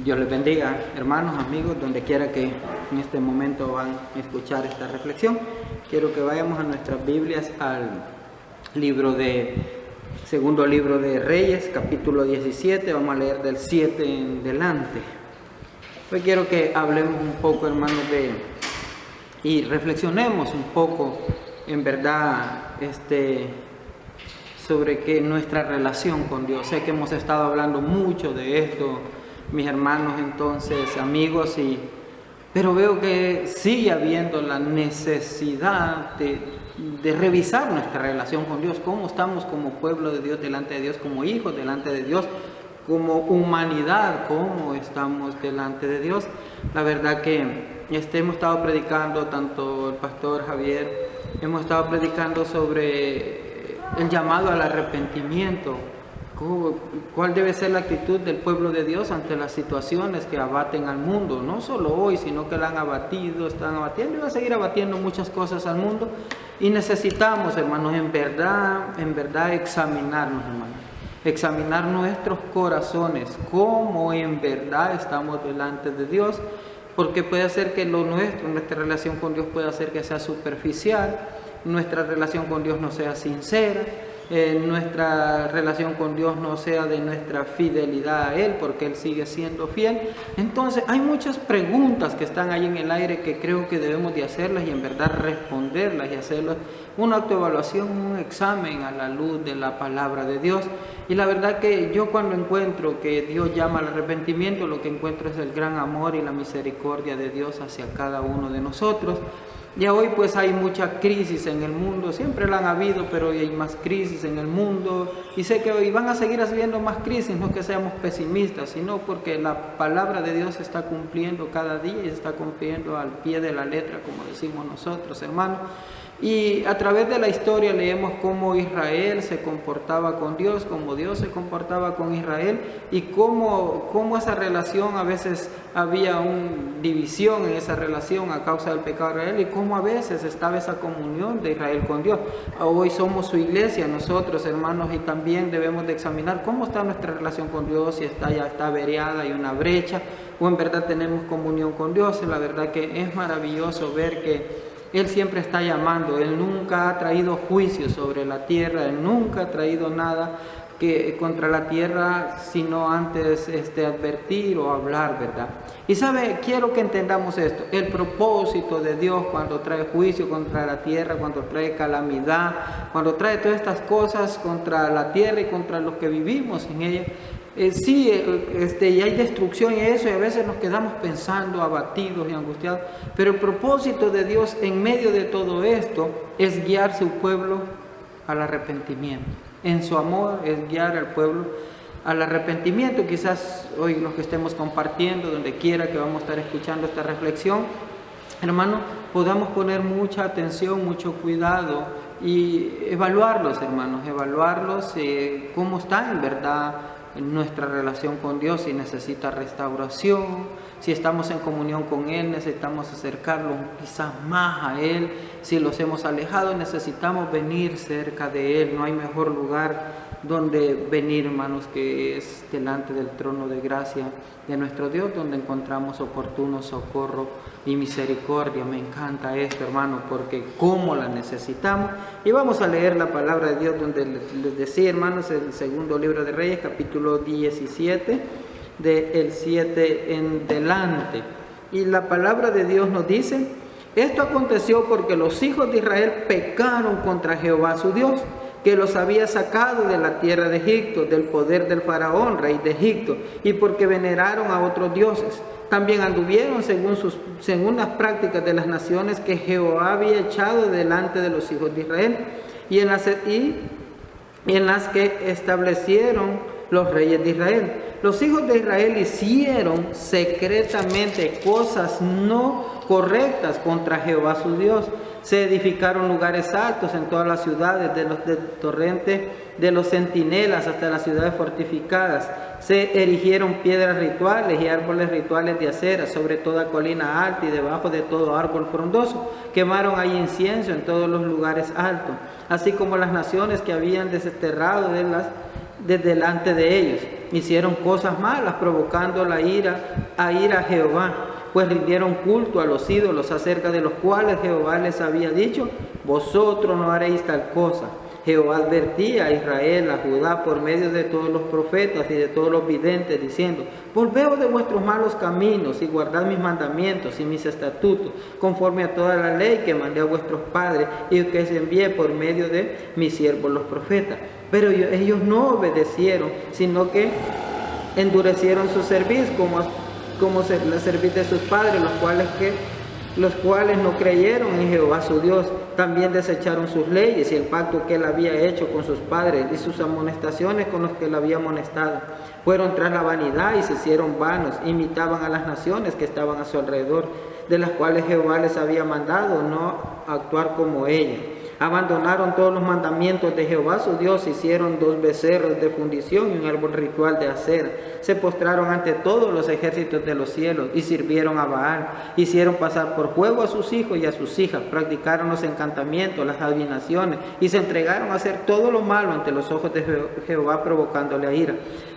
Dios les bendiga, hermanos, amigos, donde quiera que en este momento van a escuchar esta reflexión. Quiero que vayamos a nuestras Biblias al segundo libro de Reyes, capítulo 17. Vamos a leer del 7 en delante. Hoy quiero que hablemos un poco, hermanos, y reflexionemos un poco, en verdad, sobre que nuestra relación con Dios. Sé que hemos estado hablando mucho de esto, mis hermanos, entonces, amigos, pero veo que sigue habiendo la necesidad de revisar nuestra relación con Dios, cómo estamos como pueblo de Dios delante de Dios, como hijos delante de Dios, como humanidad, cómo estamos delante de Dios. La verdad que hemos estado predicando, tanto el pastor Javier, hemos estado predicando sobre el llamado al arrepentimiento. ¿Cuál debe ser la actitud del pueblo de Dios ante las situaciones que abaten al mundo? No solo hoy, sino que la han abatido, están abatiendo y va a seguir abatiendo muchas cosas al mundo. Y necesitamos, hermanos, en verdad examinarnos, hermanos. Examinar nuestros corazones, cómo en verdad estamos delante de Dios, porque puede ser que nuestra relación con Dios puede ser que sea superficial, nuestra relación con Dios no sea sincera, nuestra relación con Dios no sea de nuestra fidelidad a Él, porque Él sigue siendo fiel. Entonces hay muchas preguntas que están ahí en el aire que creo que debemos de hacerlas y en verdad responderlas y hacerlas una autoevaluación, un examen a la luz de la palabra de Dios. Y la verdad que yo cuando encuentro que Dios llama al arrepentimiento, lo que encuentro es el gran amor y la misericordia de Dios hacia cada uno de nosotros. Ya hoy pues hay mucha crisis en el mundo, siempre la han habido, pero hoy hay más crisis en el mundo y sé que hoy van a seguir habiendo más crisis, no que seamos pesimistas, sino porque la palabra de Dios se está cumpliendo cada día y se está cumpliendo al pie de la letra, como decimos nosotros, hermanos. Y a través de la historia leemos cómo Israel se comportaba con Dios, cómo Dios se comportaba con Israel y cómo esa relación a veces había una división en esa relación a causa del pecado de Israel y cómo a veces estaba esa comunión de Israel con Dios. Hoy somos su iglesia, nosotros, hermanos, y también debemos de examinar cómo está nuestra relación con Dios, si ya está averiada y una brecha, o en verdad tenemos comunión con Dios. La verdad que es maravilloso ver que Él siempre está llamando, Él nunca ha traído juicio sobre la tierra, Él nunca ha traído nada contra la tierra, sino antes advertir o hablar, ¿verdad? Y quiero que entendamos esto, el propósito de Dios cuando trae juicio contra la tierra, cuando trae calamidad, cuando trae todas estas cosas contra la tierra y contra los que vivimos en ella. Y hay destrucción y eso, y a veces nos quedamos pensando, abatidos y angustiados, pero el propósito de Dios en medio de todo esto es guiar su pueblo al arrepentimiento. En su amor es guiar al pueblo al arrepentimiento. Quizás hoy los que estemos compartiendo, donde quiera que vamos a estar escuchando esta reflexión, hermanos, podamos poner mucha atención, mucho cuidado y evaluarlos, hermanos, cómo está en verdad en nuestra relación con Dios, si necesita restauración, si estamos en comunión con Él, necesitamos acercarlo quizás más a Él, si los hemos alejado, necesitamos venir cerca de Él. No hay mejor lugar donde venir, hermanos, que es delante del trono de gracia de nuestro Dios, donde encontramos oportuno socorro y misericordia. Me encanta esto, hermanos, porque cómo la necesitamos. Y vamos a leer la palabra de Dios, donde les decía, hermanos, el segundo libro de Reyes, capítulo 17, del 7 en delante. Y la palabra de Dios nos dice: esto aconteció porque los hijos de Israel pecaron contra Jehová su Dios, que los había sacado de la tierra de Egipto, del poder del faraón, rey de Egipto, y porque veneraron a otros dioses. También anduvieron según las prácticas de las naciones que Jehová había echado delante de los hijos de Israel, y en las que establecieron los reyes de Israel. Los hijos de Israel hicieron secretamente cosas no correctas contra Jehová su Dios. Se edificaron lugares altos en todas las ciudades, de los torrentes de los centinelas hasta las ciudades fortificadas. Se erigieron piedras rituales y árboles rituales de acera sobre toda colina alta y debajo de todo árbol frondoso. Quemaron ahí incienso en todos los lugares altos, así como las naciones que habían desterrado de delante de ellos. hicieron cosas malas, provocando a ir a Jehová, pues rindieron culto a los ídolos, acerca de los cuales Jehová les había dicho: vosotros no haréis tal cosa. Jehová advertía a Israel, a Judá, por medio de todos los profetas y de todos los videntes, diciendo: volveos de vuestros malos caminos y guardad mis mandamientos y mis estatutos, conforme a toda la ley que mandé a vuestros padres y que os envié por medio de mis siervos los profetas. Pero ellos no obedecieron, sino que endurecieron su cerviz, como la cerviz de sus padres, los cuales no creyeron en Jehová su Dios. También desecharon sus leyes y el pacto que él había hecho con sus padres y sus amonestaciones con los que él había amonestado. Fueron tras la vanidad y se hicieron vanos, imitaban a las naciones que estaban a su alrededor, de las cuales Jehová les había mandado no actuar como ella. Abandonaron todos los mandamientos de Jehová su Dios, hicieron 2 becerros de fundición y un árbol ritual de acera. Se postraron ante todos los ejércitos de los cielos y sirvieron a Baal. Hicieron pasar por fuego a sus hijos y a sus hijas, practicaron los encantamientos, las adivinaciones y se entregaron a hacer todo lo malo ante los ojos de Jehová, provocándole a ira.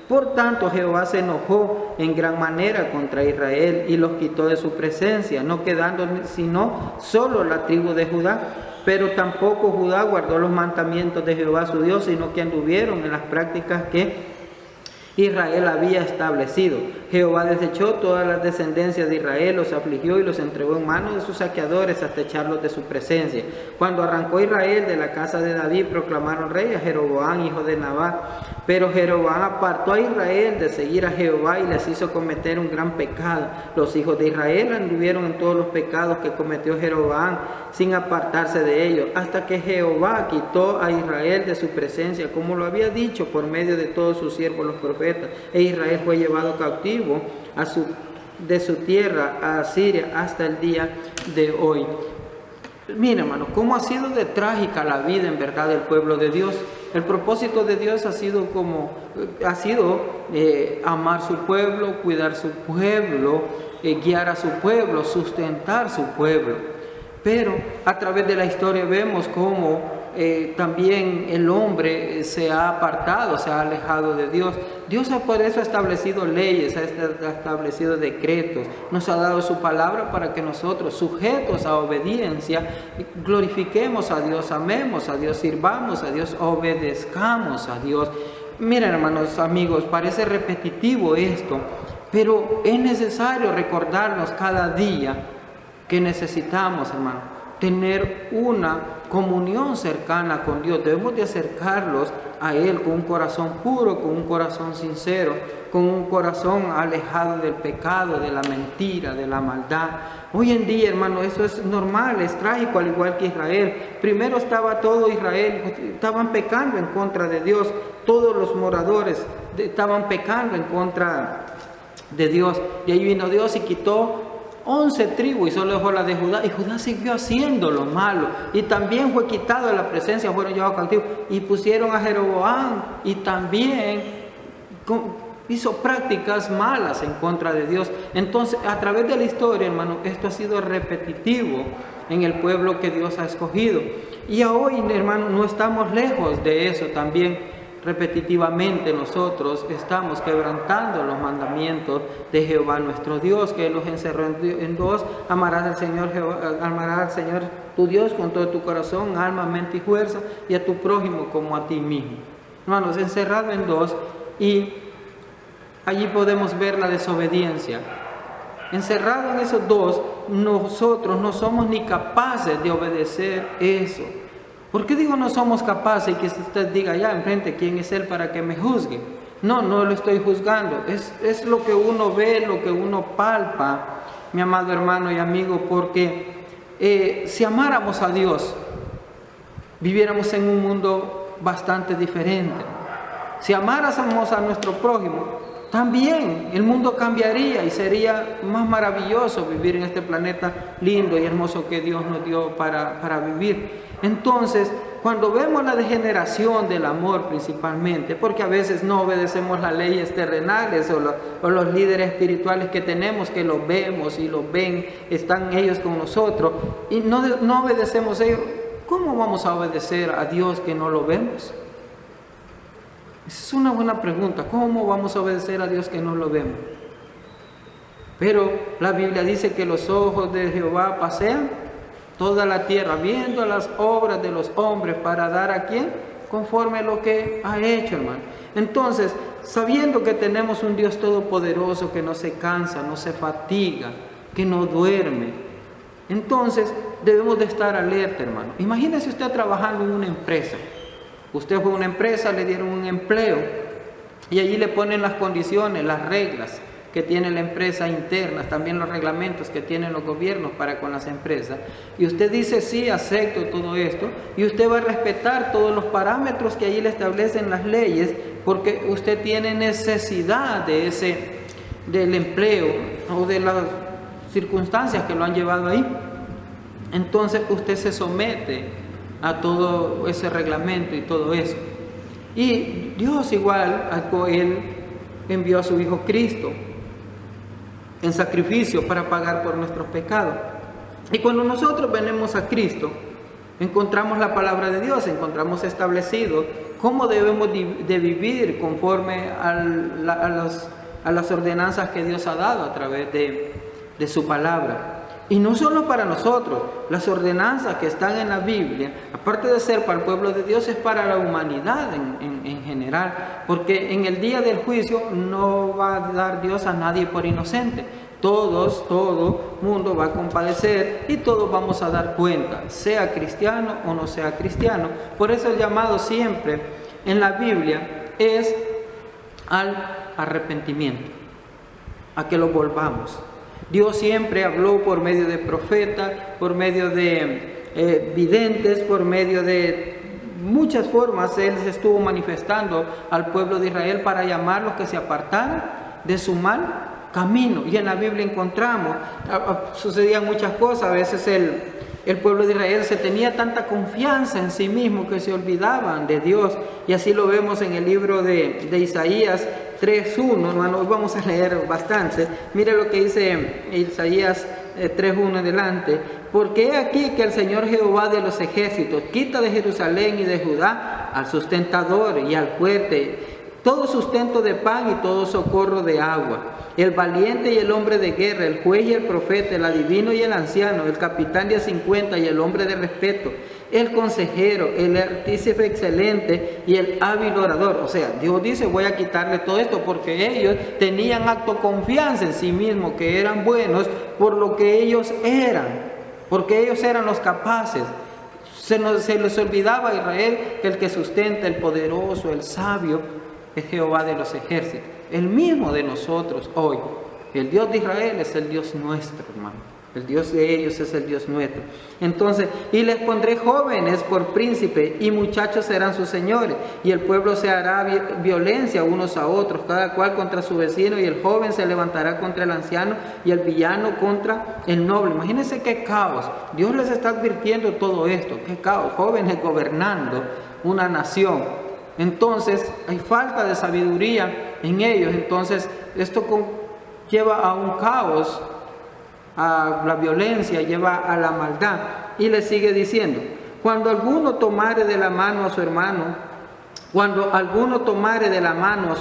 Por tanto, Jehová se enojó en gran manera contra Israel y los quitó de su presencia, no quedando sino solo la tribu de Judá. Pero tampoco Judá guardó los mandamientos de Jehová su Dios, sino que anduvieron en las prácticas que Israel había establecido. Jehová desechó todas las descendencias de Israel, los afligió y los entregó en manos de sus saqueadores hasta echarlos de su presencia. Cuando arrancó Israel de la casa de David, proclamaron rey a Jeroboam, hijo de Nabat. Pero Jeroboam apartó a Israel de seguir a Jehová y les hizo cometer un gran pecado. Los hijos de Israel anduvieron en todos los pecados que cometió Jeroboam, sin apartarse de ellos, hasta que Jehová quitó a Israel de su presencia, como lo había dicho por medio de todos sus siervos los profetas. E Israel fue llevado cautivo de su tierra a Asiria hasta el día de hoy. Mira, hermanos, cómo ha sido de trágica la vida en verdad del pueblo de Dios. El propósito de Dios ha sido amar su pueblo, cuidar su pueblo, guiar a su pueblo, sustentar su pueblo. Pero a través de la historia vemos cómo también el hombre se ha apartado, se ha alejado de Dios. Dios por eso ha establecido leyes, ha establecido decretos, nos ha dado su palabra para que nosotros, sujetos a obediencia, glorifiquemos a Dios, amemos a Dios, sirvamos a Dios, obedezcamos a Dios. Miren, hermanos, amigos, parece repetitivo esto, pero es necesario recordarnos cada día que necesitamos, hermano, tener una comunión cercana con Dios. Debemos de acercarlos a Él con un corazón puro, con un corazón sincero, con un corazón alejado del pecado, de la mentira, de la maldad. Hoy en día, hermano, eso es normal, es trágico, al igual que Israel. Primero estaba todo Israel, estaban pecando en contra de Dios. Todos los moradores estaban pecando en contra de Dios. Y ahí vino Dios y quitó 11 tribus y solo dejó la de Judá, y Judá siguió haciendo lo malo, y también fue quitado de la presencia, fueron llevados cautivos, y pusieron a Jeroboam, y también hizo prácticas malas en contra de Dios. Entonces, a través de la historia, hermano, esto ha sido repetitivo en el pueblo que Dios ha escogido, y hoy, hermano, no estamos lejos de eso también. Repetitivamente nosotros estamos quebrantando los mandamientos de Jehová nuestro Dios, que Él nos encerró en 2: amarás al Señor tu Dios con todo tu corazón, alma, mente y fuerza, y a tu prójimo como a ti mismo. Hermanos, encerrado en 2, y allí podemos ver la desobediencia. Encerrado en esos 2, nosotros no somos ni capaces de obedecer eso. ¿Por qué digo no somos capaces? Y que usted diga ya enfrente, ¿quién es Él para que me juzgue? No lo estoy juzgando. Es lo que uno ve, lo que uno palpa, mi amado hermano y amigo, porque si amáramos a Dios, viviéramos en un mundo bastante diferente. Si amáramos a nuestro prójimo, también el mundo cambiaría y sería más maravilloso vivir en este planeta lindo y hermoso que Dios nos dio para vivir. Entonces, cuando vemos la degeneración del amor principalmente, porque a veces no obedecemos las leyes terrenales o los líderes espirituales que tenemos, que los vemos y los ven, están ellos con nosotros, y no obedecemos a ellos, ¿cómo vamos a obedecer a Dios que no lo vemos? Esa es una buena pregunta. ¿Cómo vamos a obedecer a Dios que no lo vemos? Pero la Biblia dice que los ojos de Jehová pasean toda la tierra, viendo las obras de los hombres para dar a quién, conforme a lo que ha hecho, hermano. Entonces, sabiendo que tenemos un Dios todopoderoso que no se cansa, no se fatiga, que no duerme, entonces debemos de estar alerta, hermano. Imagínese usted trabajando en una empresa. Usted fue a una empresa, le dieron un empleo y allí le ponen las condiciones, las reglas que tiene la empresa internas, también los reglamentos que tienen los gobiernos para con las empresas. Y usted dice, sí, acepto todo esto, y usted va a respetar todos los parámetros que allí le establecen las leyes, porque usted tiene necesidad del empleo o de las circunstancias que lo han llevado ahí. Entonces usted se somete a todo ese reglamento y todo eso. Y Dios igual, Él envió a su Hijo Cristo en sacrificio para pagar por nuestros pecados. Y cuando nosotros venimos a Cristo, encontramos la palabra de Dios, encontramos establecido cómo debemos de vivir conforme a las ordenanzas que Dios ha dado a través de su palabra. Y no solo para nosotros, las ordenanzas que están en la Biblia, aparte de ser para el pueblo de Dios, es para la humanidad en general, porque en el día del juicio no va a dar Dios a nadie por inocente. Todo mundo va a compadecer y todos vamos a dar cuenta, sea cristiano o no sea cristiano. Por eso el llamado siempre en la Biblia es al arrepentimiento, a que lo volvamos. Dios siempre habló por medio de profetas, por medio de videntes, por medio de muchas formas. Él se estuvo manifestando al pueblo de Israel para llamarlos que se apartaran de su mal camino. Y en la Biblia encontramos, sucedían muchas cosas. A veces el pueblo de Israel se tenía tanta confianza en sí mismo que se olvidaban de Dios. Y así lo vemos en el libro de Isaías 3.1, hermano. Hoy vamos a leer bastante. Mire lo que dice Isaías 3.1 adelante. Porque he aquí que el Señor Jehová de los ejércitos quita de Jerusalén y de Judá al sustentador y al fuerte, todo sustento de pan y todo socorro de agua, el valiente y el hombre de guerra, el juez y el profeta, el adivino y el anciano, el capitán de 50 y el hombre de respeto, el consejero, el artífice excelente y el hábil orador. O sea, Dios dice, voy a quitarle todo esto porque ellos tenían autoconfianza en sí mismos, que eran buenos por lo que ellos eran, porque ellos eran los capaces. Se les olvidaba a Israel que el que sustenta, el poderoso, el sabio, es Jehová de los ejércitos, el mismo de nosotros hoy. El Dios de Israel es el Dios nuestro, hermano. El Dios de ellos es el Dios nuestro. Entonces, y les pondré jóvenes por príncipe y muchachos serán sus señores, y el pueblo se hará violencia unos a otros, cada cual contra su vecino, y el joven se levantará contra el anciano y el villano contra el noble. Imagínense qué caos. Dios les está advirtiendo todo esto, qué caos, jóvenes gobernando una nación. Entonces hay falta de sabiduría en ellos. Entonces esto lleva a un caos, a la violencia, lleva a la maldad. Y le sigue diciendo, cuando alguno tomare de la mano a su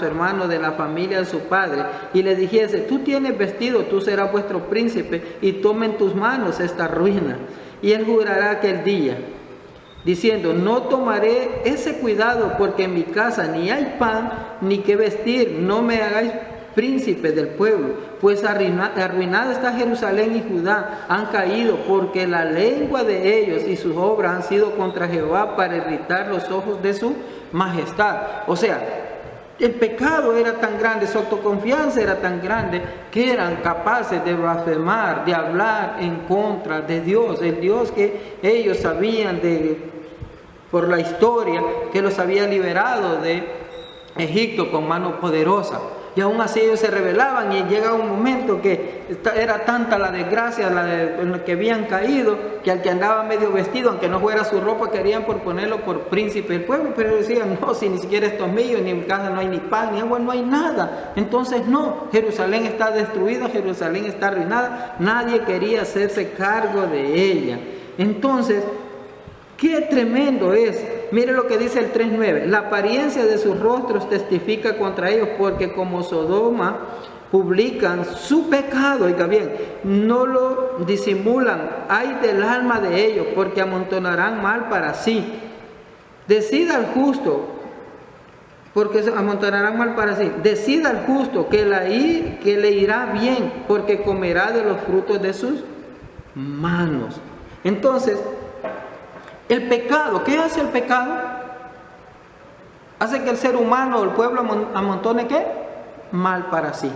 hermano, de la familia de su padre, y le dijese, tú tienes vestido, tú serás vuestro príncipe, y toma en tus manos esta ruina. Y él jurará aquel día, diciendo, no tomaré ese cuidado, porque en mi casa ni hay pan ni qué vestir, no me hagáis príncipe del pueblo, pues arruinada está Jerusalén y Judá, han caído, porque la lengua de ellos y sus obras han sido contra Jehová para irritar los ojos de su majestad. O sea, el pecado era tan grande, su autoconfianza era tan grande, que eran capaces de blasfemar, de hablar en contra de Dios, el Dios que ellos sabían por la historia, que los había liberado de Egipto con mano poderosa. Y aún así ellos se rebelaban, y llega un momento que era tanta la desgracia en la que habían caído, que al que andaba medio vestido, aunque no fuera su ropa, querían ponerlo por príncipe del pueblo. Pero decían, no, si ni siquiera esto es mío, ni en mi casa no hay ni pan, ni agua, no hay nada. Entonces no, Jerusalén está destruida, Jerusalén está arruinada, nadie quería hacerse cargo de ella. Entonces, qué tremendo es Mire lo que dice el 3:9. La apariencia de sus rostros testifica contra ellos, porque como Sodoma publican su pecado, oiga bien, no lo disimulan. Ay del alma de ellos, porque amontonarán mal para sí. Decida el justo, porque amontonarán mal para sí. Decida el justo que le irá bien, porque comerá de los frutos de sus manos. Entonces, el pecado, ¿qué hace el pecado? Hace que el ser humano o el pueblo amontone ¿qué? Mal para sí.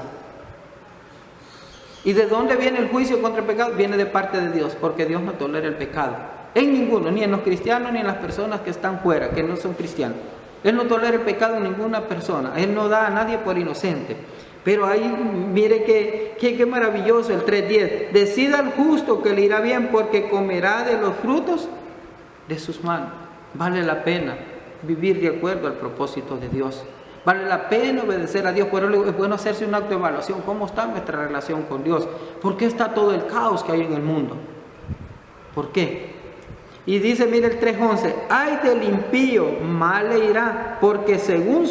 ¿Y de dónde viene el juicio contra el pecado? Viene de parte de Dios, porque Dios no tolera el pecado. En ninguno, ni en los cristianos, ni en las personas que están fuera, que no son cristianos. Él no tolera el pecado en ninguna persona. Él no da a nadie por inocente. Pero ahí, mire qué maravilloso el 3:10. Decida al justo que le irá bien, porque comerá de los frutos de sus manos. Vale la pena vivir de acuerdo al propósito de Dios. Vale la pena obedecer a Dios. Por eso es bueno hacerse una autoevaluación. ¿Cómo está nuestra relación con Dios? ¿Por qué está todo el caos que hay en el mundo? ¿Por qué? Y dice, mire el 3:11, ay del impío, mal le irá, porque según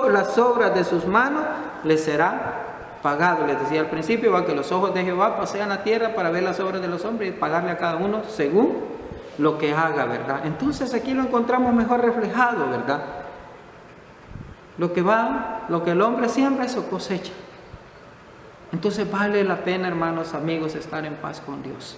las obras de sus manos le será pagado. Les decía al principio, va, que los ojos de Jehová pasean la tierra para ver las obras de los hombres y pagarle a cada uno según lo que haga, ¿verdad? Entonces aquí lo encontramos mejor reflejado, ¿verdad? Lo que el hombre siembra, eso cosecha. Entonces vale la pena, hermanos, amigos, estar en paz con Dios.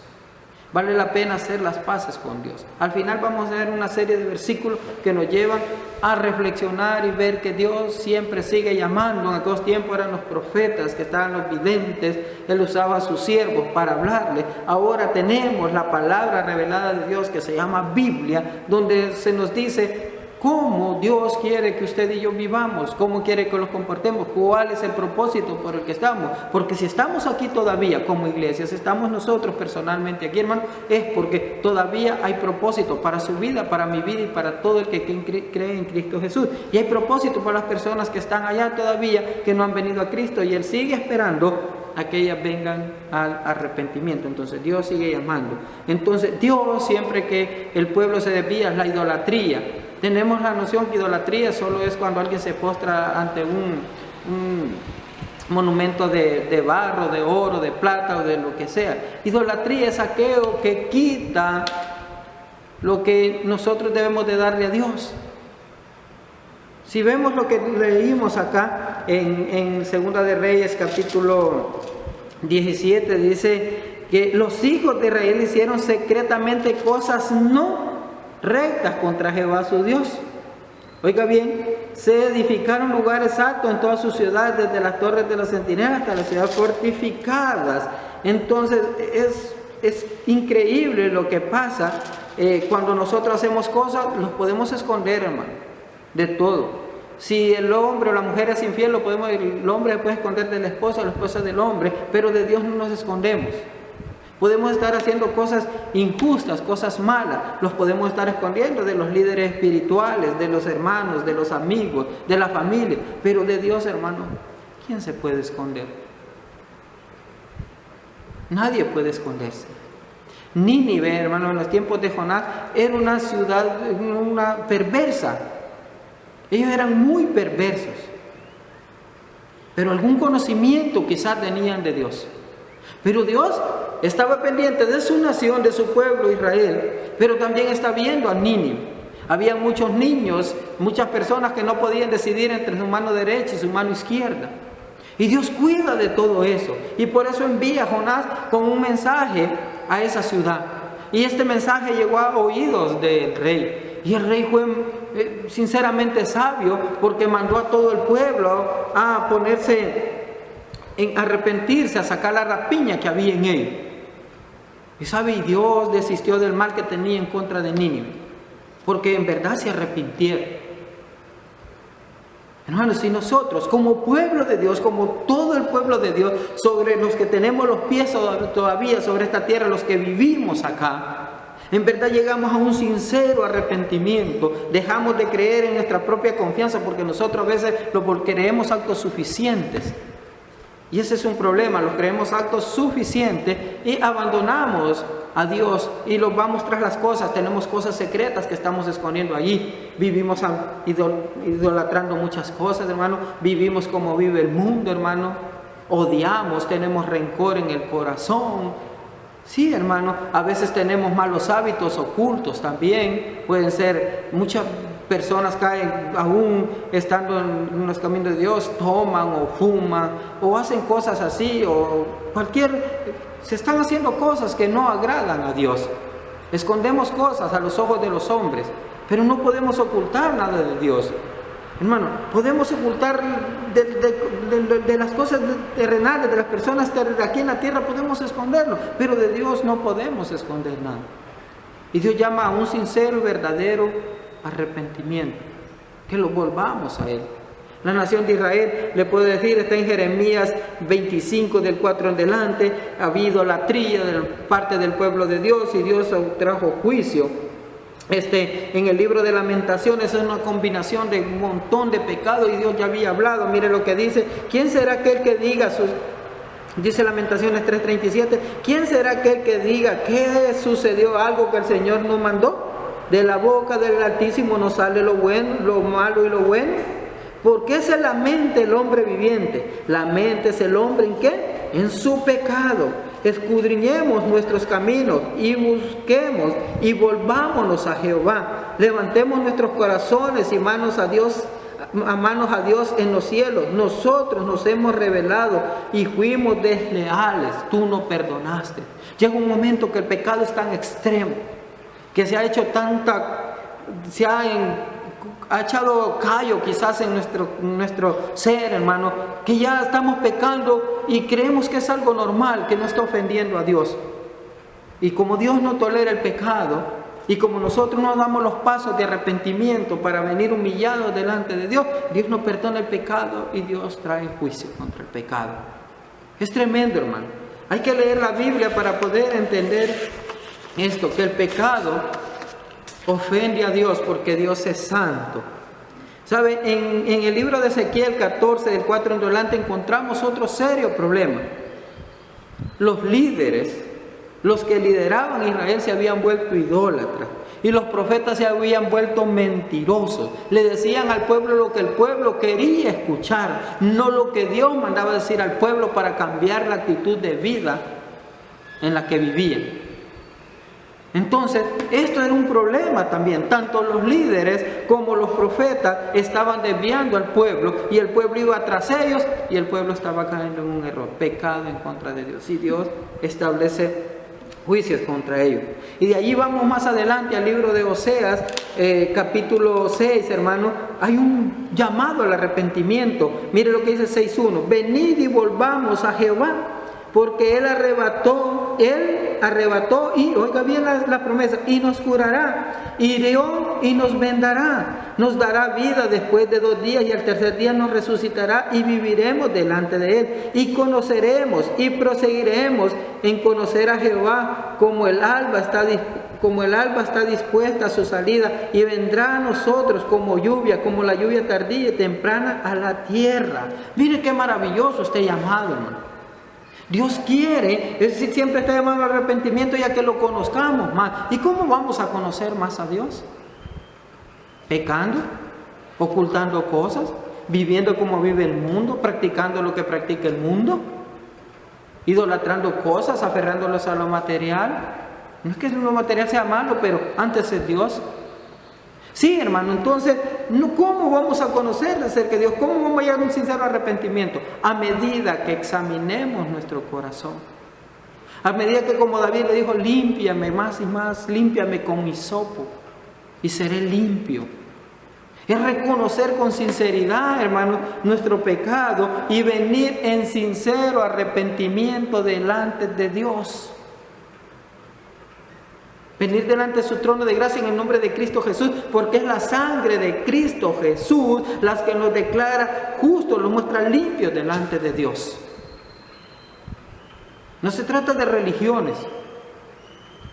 Vale la pena hacer las paces con Dios. Al final vamos a ver una serie de versículos que nos llevan a reflexionar y ver que Dios siempre sigue llamando. En aquellos tiempos eran los profetas, que estaban los videntes. Él usaba a sus siervos para hablarle. Ahora tenemos la palabra revelada de Dios que se llama Biblia, donde se nos dice cómo Dios quiere que usted y yo vivamos, cómo quiere que nos comportemos, cuál es el propósito por el que estamos. Porque si estamos aquí todavía como iglesias, estamos nosotros personalmente aquí, hermano, es porque todavía hay propósito para su vida, para mi vida y para todo el que cree en Cristo Jesús. Y hay propósito para las personas que están allá todavía, que no han venido a Cristo, y Él sigue esperando a que ellas vengan al arrepentimiento. Entonces Dios sigue llamando. Entonces Dios, siempre que el pueblo se desvía, es la idolatría. Tenemos la noción que idolatría solo es cuando alguien se postra ante un monumento de barro, de oro, de plata o de lo que sea. Idolatría es aquello que quita lo que nosotros debemos de darle a Dios. Si vemos lo que leímos acá en Segunda de Reyes, capítulo 17, dice que los hijos de Israel hicieron secretamente cosas no rectas contra Jehová su Dios. Oiga bien, se edificaron lugares altos en todas sus ciudades, desde las torres de los centinelas hasta las ciudades fortificadas. Entonces es increíble lo que pasa cuando nosotros hacemos cosas. Los podemos esconder, hermano, de todo. Si el hombre o la mujer es infiel, el hombre se puede esconder de la esposa del hombre, pero de Dios no nos escondemos. Podemos estar haciendo cosas injustas, cosas malas, los podemos estar escondiendo de los líderes espirituales, de los hermanos, de los amigos, de la familia, pero de Dios, hermano, ¿quién se puede esconder? Nadie puede esconderse. Nínive, hermano, en los tiempos de Jonás, era una ciudad perversa. Ellos eran muy perversos, pero algún conocimiento quizás tenían de Dios. Pero Dios estaba pendiente de su nación, de su pueblo Israel, pero también está viendo a Nínive. Había muchos niños, muchas personas que no podían decidir entre su mano derecha y su mano izquierda. Y Dios cuida de todo eso. Y por eso envía a Jonás con un mensaje a esa ciudad. Y este mensaje llegó a oídos del rey. Y el rey fue sinceramente sabio, porque mandó a todo el pueblo a arrepentirse, a sacar la rapiña que había en él. Y Dios desistió del mal que tenía en contra de Nínive, porque en verdad se arrepintieron. Hermanos, si nosotros como pueblo de Dios, como todo el pueblo de Dios, sobre los que tenemos los pies todavía sobre esta tierra, los que vivimos acá, en verdad llegamos a un sincero arrepentimiento, dejamos de creer en nuestra propia confianza, porque nosotros a veces lo creemos autosuficientes. Y ese es un problema, los creemos actos suficientes y abandonamos a Dios y los vamos tras las cosas. Tenemos cosas secretas que estamos escondiendo allí. Vivimos idolatrando muchas cosas, hermano. Vivimos como vive el mundo, hermano. Odiamos, tenemos rencor en el corazón. Sí, hermano, a veces tenemos malos hábitos ocultos también. Pueden ser muchas personas caen aún estando en los caminos de Dios, toman o fuman o hacen cosas así o se están haciendo cosas que no agradan a Dios. Escondemos cosas a los ojos de los hombres, pero no podemos ocultar nada de Dios. Hermano, podemos ocultar de las cosas terrenales, de las personas de aquí en la tierra, podemos esconderlo, pero de Dios no podemos esconder nada. Y Dios llama a un sincero y verdadero arrepentimiento, que lo volvamos a Él. La nación de Israel, le puedo decir, está en Jeremías 25 del 4 en adelante. Ha habido idolatría de parte del pueblo de Dios y Dios trajo juicio. En el libro de Lamentaciones es una combinación de un montón de pecados y Dios ya había hablado. Mire lo que dice: ¿quién será aquel que diga dice Lamentaciones 3:37, ¿quién será aquel que diga que sucedió algo que el Señor no mandó? De la boca del Altísimo no sale lo bueno, lo malo y lo bueno. ¿Por qué se lamenta el hombre viviente? Laméntese el hombre ¿en qué? En su pecado. Escudriñemos nuestros caminos y busquemos y volvámonos a Jehová. Levantemos nuestros corazones y manos a Dios en los cielos. Nosotros nos hemos rebelado y fuimos desleales. Tú no perdonaste. Llega un momento que el pecado es tan extremo, que se ha hecho ha echado callo quizás en nuestro ser, hermano, que ya estamos pecando y creemos que es algo normal, que no está ofendiendo a Dios. Y como Dios no tolera el pecado, y como nosotros no damos los pasos de arrepentimiento para venir humillados delante de Dios, Dios no perdona el pecado y Dios trae juicio contra el pecado. Es tremendo, hermano. Hay que leer la Biblia para poder entender esto, que el pecado ofende a Dios porque Dios es santo. ¿Sabe? En el libro de Ezequiel 14, del 4 en adelante, encontramos otro serio problema. Los líderes, los que lideraban Israel, se habían vuelto idólatras. Y los profetas se habían vuelto mentirosos. Le decían al pueblo lo que el pueblo quería escuchar, no lo que Dios mandaba decir al pueblo para cambiar la actitud de vida en la que vivían. Entonces, esto era un problema también. Tanto los líderes como los profetas estaban desviando al pueblo y el pueblo iba tras ellos y el pueblo estaba cayendo en un error, pecado en contra de Dios. Y Dios establece juicios contra ellos. Y de allí vamos más adelante al libro de Oseas, capítulo 6, hermano. Hay un llamado al arrepentimiento. Mire lo que dice 6.1. Venid y volvamos a Jehová, porque Él arrebató y, oiga bien la promesa, y nos curará, hirió y nos vendará, nos dará vida después de 2 días y al tercer día nos resucitará y viviremos delante de Él y conoceremos y proseguiremos en conocer a Jehová como el alba está dispuesta a su salida y vendrá a nosotros como la lluvia tardía y temprana a la tierra. Mire qué maravilloso este llamado, hermano. Dios quiere, es decir, siempre está llamando al arrepentimiento ya que lo conozcamos más. ¿Y cómo vamos a conocer más a Dios? Pecando, ocultando cosas, viviendo como vive el mundo, practicando lo que practica el mundo, idolatrando cosas, aferrándolos a lo material. No es que lo material sea malo, pero antes es Dios. Sí, hermano, entonces, ¿cómo vamos a conocer de cerca de Dios? ¿Cómo vamos a llegar a un sincero arrepentimiento? A medida que examinemos nuestro corazón. A medida que, como David le dijo, límpiame más y más, límpiame con hisopo y seré limpio. Es reconocer con sinceridad, hermano, nuestro pecado y venir en sincero arrepentimiento delante de Dios. Venir delante de su trono de gracia en el nombre de Cristo Jesús, porque es la sangre de Cristo Jesús las que nos declara justos, nos muestra limpios delante de Dios. No se trata de religiones.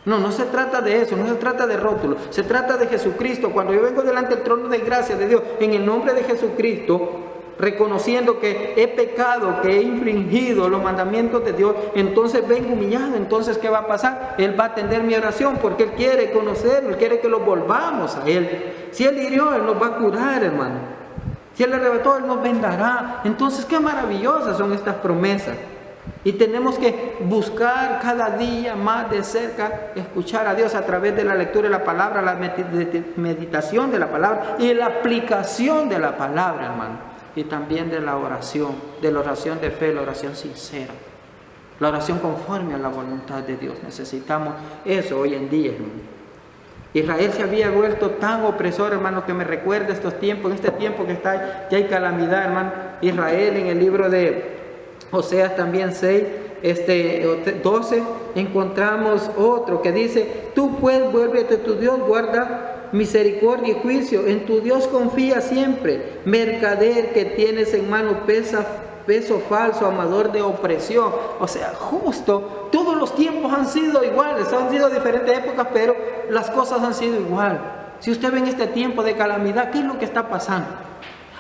No se trata de eso, no se trata de rótulos. Se trata de Jesucristo. Cuando yo vengo delante del trono de gracia de Dios, en el nombre de Jesucristo, reconociendo que he pecado, que he infringido los mandamientos de Dios, entonces vengo humillado. Entonces, ¿qué va a pasar? Él va a atender mi oración porque Él quiere conocerlo, Él quiere que lo volvamos a Él. Si Él hirió, Él nos va a curar, hermano. Si Él arrebató, Él nos vendará. Entonces, qué maravillosas son estas promesas. Y tenemos que buscar cada día más de cerca, escuchar a Dios a través de la lectura de la palabra, la meditación de la palabra y la aplicación de la palabra, hermano. Y también de la oración de fe, la oración sincera, la oración conforme a la voluntad de Dios. Necesitamos eso hoy en día, hermano. Israel se había vuelto tan opresor, hermano, que me recuerda estos tiempos, en este tiempo que ya hay calamidad, hermano. Israel, en el libro de Oseas también 6, 12, encontramos otro que dice: tú pues vuélvete a tu Dios, guarda misericordia y juicio, en tu Dios confía siempre, mercader que tienes en mano peso falso, amador de opresión. O sea, justo, todos los tiempos han sido iguales, han sido diferentes épocas, pero las cosas han sido igual. Si usted ve en este tiempo de calamidad, ¿qué es lo que está pasando?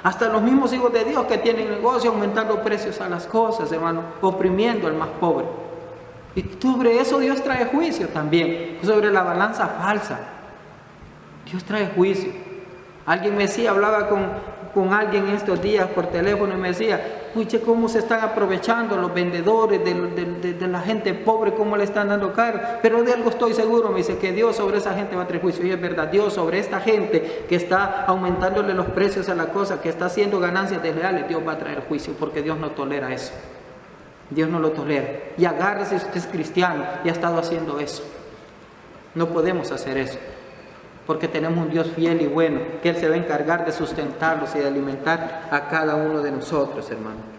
Hasta los mismos hijos de Dios que tienen negocio aumentando precios a las cosas, hermano, oprimiendo al más pobre. Y sobre eso Dios trae juicio también, sobre la balanza falsa. Dios trae juicio. Alguien me decía, hablaba con alguien estos días por teléfono y me decía: escuche cómo se están aprovechando los vendedores de la gente pobre, cómo le están dando caro. Pero de algo estoy seguro, me dice, que Dios sobre esa gente va a traer juicio. Y es verdad, Dios sobre esta gente que está aumentándole los precios a la cosa, que está haciendo ganancias desleales, Dios va a traer juicio, porque Dios no tolera eso. Dios no lo tolera. Y agárrese, si usted es cristiano y ha estado haciendo eso. No podemos hacer eso, porque tenemos un Dios fiel y bueno, que Él se va a encargar de sustentarlos y de alimentar a cada uno de nosotros, hermano.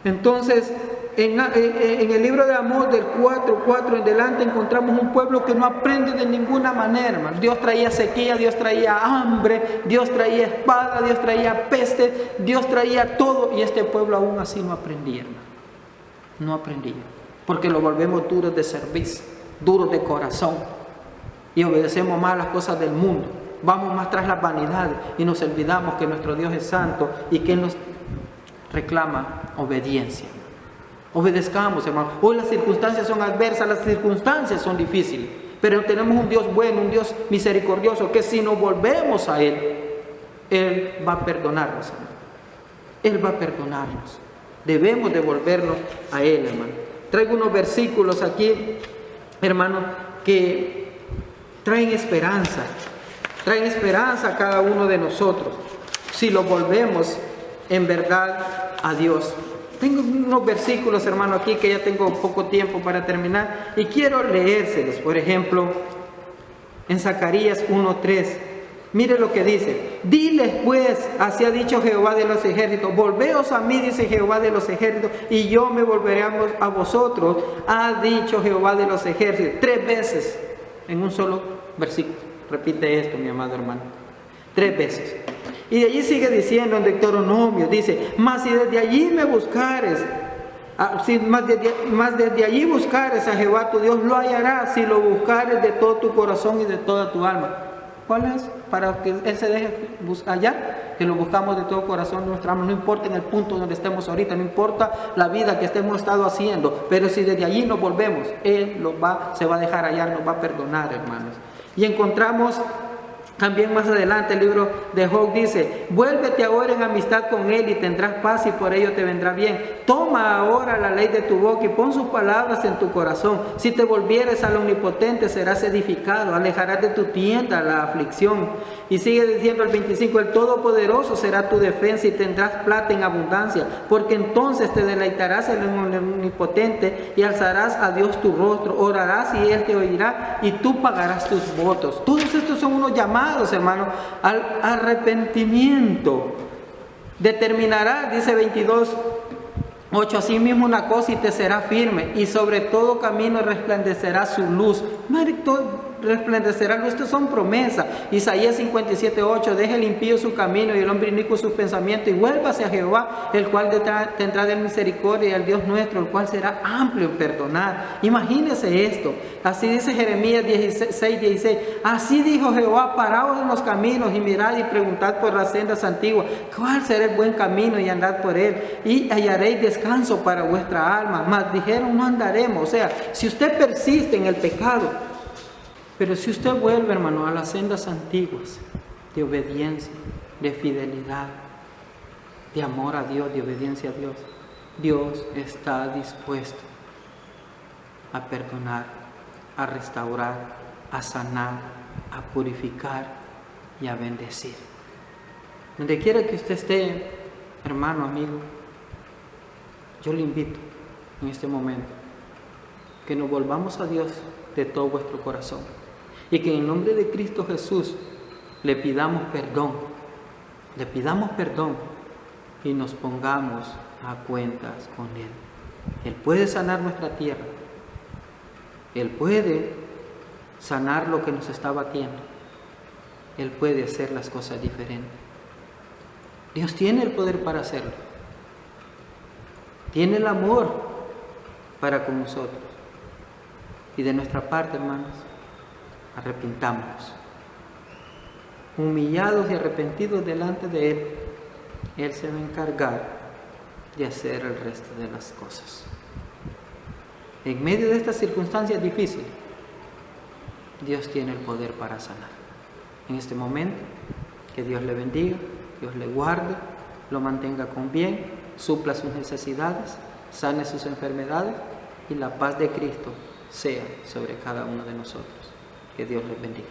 Entonces, en el libro de Amós, del 4:4 en delante, encontramos un pueblo que no aprende de ninguna manera, hermano. Dios traía sequía, Dios traía hambre, Dios traía espada, Dios traía peste, Dios traía todo, y este pueblo aún así no aprendía, hermano. No aprendía, porque lo volvemos duros de servicio, duros de corazón. Y obedecemos más las cosas del mundo, vamos más tras las vanidades y nos olvidamos que nuestro Dios es santo y que Él nos reclama obediencia. Obedezcamos, hermano. Hoy las circunstancias son adversas, las circunstancias son difíciles, pero tenemos un Dios bueno, un Dios misericordioso, que si nos volvemos a Él, Él va a perdonarnos, hermano. Él va a perdonarnos. Debemos devolvernos a Él, hermano. Traigo unos versículos aquí, hermano, que traen esperanza a cada uno de nosotros, si lo volvemos en verdad a Dios. Tengo unos versículos, hermano, aquí que ya tengo poco tiempo para terminar y quiero leérselos. Por ejemplo, en Zacarías 1:3, mire lo que dice: diles pues, así ha dicho Jehová de los ejércitos, volveos a mí, dice Jehová de los ejércitos, y yo me volveré a vosotros, ha dicho Jehová de los ejércitos. 3 veces en un solo versículo repite esto, mi amado hermano, 3 veces. Y de allí sigue diciendo en Deuteronomio, dice: mas si desde allí me buscares, más desde allí buscares a Jehová tu Dios, lo hallarás si lo buscares de todo tu corazón y de toda tu alma. ¿Cuál es? Para que Él se deje hallar, que lo buscamos de todo corazón de nuestra alma, no importa en el punto donde estemos ahorita, no importa la vida que hemos estado haciendo, pero si desde allí nos volvemos, Él se va a dejar hallar, nos va a perdonar, hermanos. Y encontramos también más adelante el libro de Job, dice: vuélvete ahora en amistad con Él y tendrás paz y por ello te vendrá bien. Toma ahora la ley de tu boca y pon sus palabras en tu corazón. Si te volvieres al Omnipotente serás edificado, alejarás de tu tienda la aflicción. Y sigue diciendo el 25: el Todopoderoso será tu defensa y tendrás plata en abundancia, porque entonces te deleitarás en el Omnipotente y alzarás a Dios tu rostro, orarás y Él te oirá y tú pagarás tus votos. Todos estos son unos llamados, hermano, al arrepentimiento. Determinará, dice 22:8, asimismo una cosa y te será firme, y sobre todo camino resplandecerá su luz. resplandecerá. Estas son promesas. Isaías 57:8, deje el impío su camino y el hombre inicuo sus pensamientos y vuélvase a Jehová, el cual tendrá de misericordia, y al Dios nuestro, el cual será amplio en perdonar. Imagínese esto. Así dice Jeremías 16:16, así dijo Jehová, paraos en los caminos y mirad y preguntad por las sendas antiguas, cuál será el buen camino, y andad por él, y hallaréis descanso para vuestra alma. Mas dijeron, no andaremos. O sea, si usted persiste en el pecado, pero si usted vuelve, hermano, a las sendas antiguas de obediencia, de fidelidad, de amor a Dios, de obediencia a Dios, Dios está dispuesto a perdonar, a restaurar, a sanar, a purificar y a bendecir. Donde quiera que usted esté, hermano, amigo, yo le invito en este momento que nos volvamos a Dios de todo vuestro corazón y que en el nombre de Cristo Jesús le pidamos perdón y nos pongamos a cuentas con Él. Él puede sanar nuestra tierra, Él puede sanar lo que nos está batiendo, Él puede hacer las cosas diferentes. Dios tiene el poder para hacerlo, tiene el amor para con nosotros. Y de nuestra parte, hermanos, arrepintámonos. Humillados y arrepentidos delante de Él, Él se va a encargar de hacer el resto de las cosas. En medio de estas circunstancias difíciles, Dios tiene el poder para sanar. En este momento, que Dios le bendiga, Dios le guarde, lo mantenga con bien, supla sus necesidades, sane sus enfermedades y la paz de Cristo sea sobre cada uno de nosotros. Que Dios les bendiga.